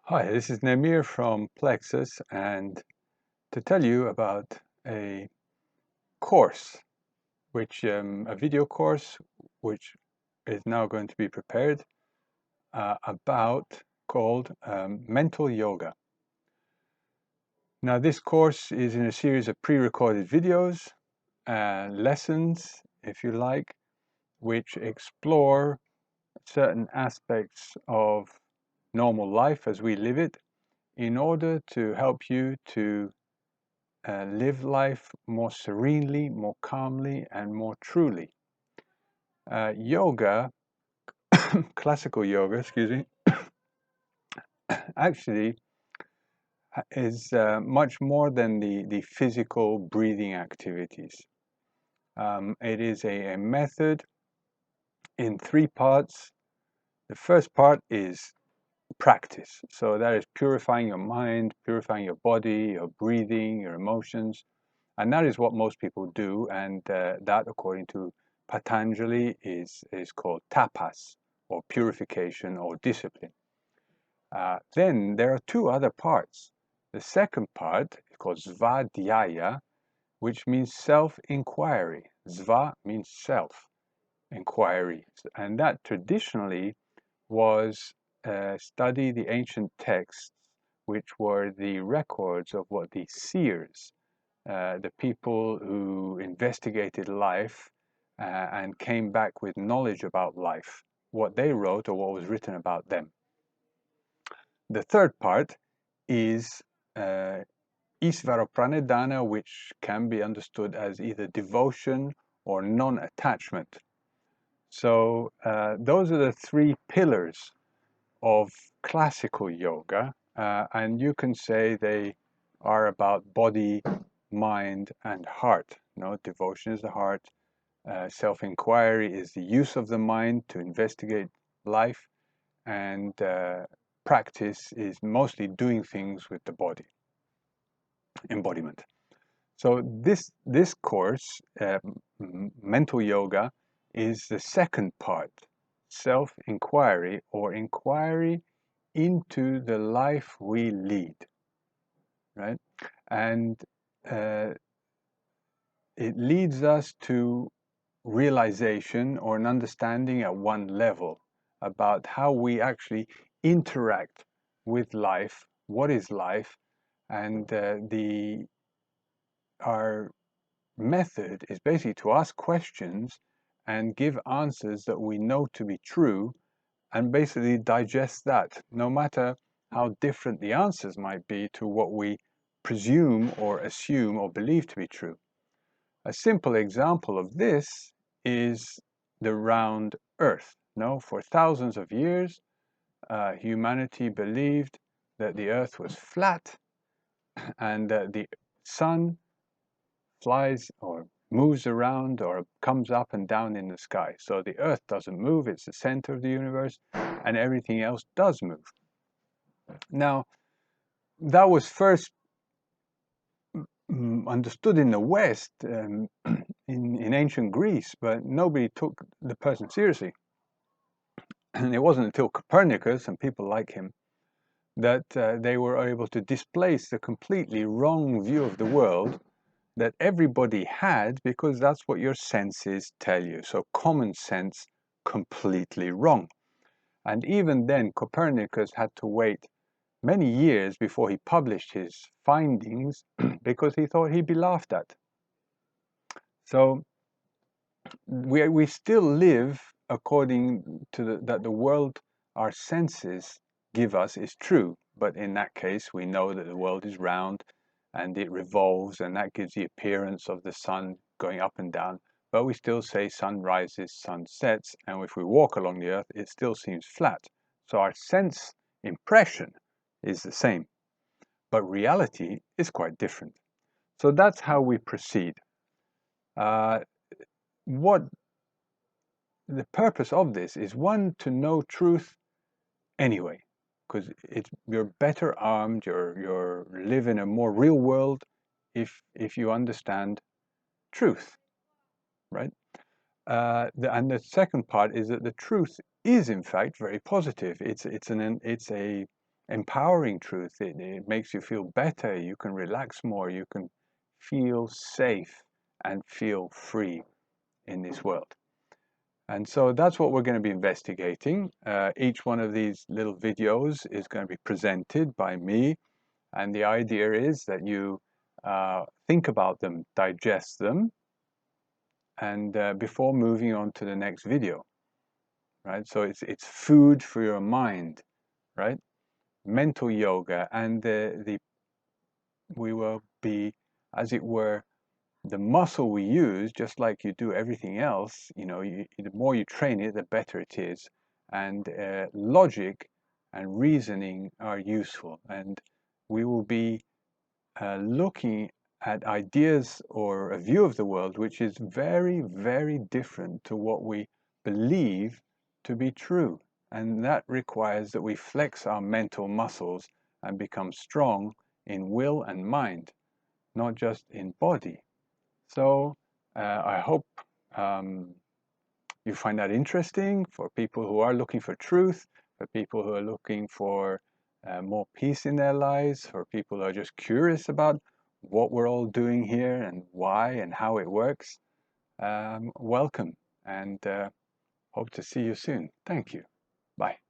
Hi, this is Nemir from Plexus, and to tell you about a course, a video course, which is now going to be prepared about called Mental Yoga. Now, this course is in a series of pre-recorded videos, lessons, if you like, which explore certain aspects of normal life as we live it in order to help you to live life more serenely, more calmly, and more truly. Yoga, classical yoga, excuse me, actually is much more than the physical breathing activities. It is a method in three parts. The first part is practice. So that is purifying your mind, purifying your body, your breathing, your emotions. And that is what most people do. And that, according to Patanjali, is called tapas, or purification, or discipline. Then there are two other parts. The second part is called Svadhyaya, which means self-inquiry. Sva means self, inquiry. And that traditionally was study the ancient texts, which were the records of what the seers, the people who investigated life and came back with knowledge about life, what they wrote or what was written about them. The third part is Isvara which can be understood as either devotion or non-attachment. So those are the three pillars of classical yoga, and you can say they are about body, mind, and heart. Devotion is the heart, self-inquiry is the use of the mind to investigate life, and practice is mostly doing things with the body, embodiment. So this course, mental yoga, is the second part, self-inquiry, or inquiry into the life we lead, right? And it leads us to realization or an understanding at one level about how we actually interact with life, what is life, and our method is basically to ask questions and give answers that we know to be true, and basically digest that, no matter how different the answers might be to what we presume or assume or believe to be true. A simple example of this is the round Earth. For thousands of years, humanity believed that the Earth was flat and that the sun flies or moves around or comes up and down in the sky. So the Earth doesn't move, it's the center of the universe, and everything else does move. Now, that was first understood in the West, in ancient Greece, but nobody took the person seriously. And it wasn't until Copernicus and people like him that they were able to displace the completely wrong view of the world that everybody had, because that's what your senses tell you. So common sense, completely wrong. And even then, Copernicus had to wait many years before he published his findings because he thought he'd be laughed at. So we still live according to that the world our senses give us is true. But in that case, we know that the world is round and it revolves, and that gives the appearance of the sun going up and down. But we still say sun rises, sun sets, and if we walk along the earth, it still seems flat. So our sense impression is the same, but reality is quite different. So that's how we proceed. What the purpose of this is, one, to know truth anyway, because you're better armed, you're live in a more real world if you understand truth, right? And the second part is that the truth is in fact very positive. It's a empowering truth. It makes you feel better. You can relax more. You can feel safe and feel free in this world. And so that's what we're going to be investigating. Each one of these little videos is going to be presented by me. And the idea is that you think about them, digest them, and before moving on to the next video, right? So it's food for your mind, right? Mental yoga, and we will be, as it were, the muscle we use, just like you do everything else. The more you train it, the better it is. And logic and reasoning are useful, and we will be looking at ideas or a view of the world which is very, very different to what we believe to be true. And that requires that we flex our mental muscles and become strong in will and mind, not just in body. So I hope you find that interesting for people who are looking for truth, for people who are looking for more peace in their lives, for people who are just curious about what we're all doing here and why and how it works. Welcome, and hope to see you soon. Thank you. Bye.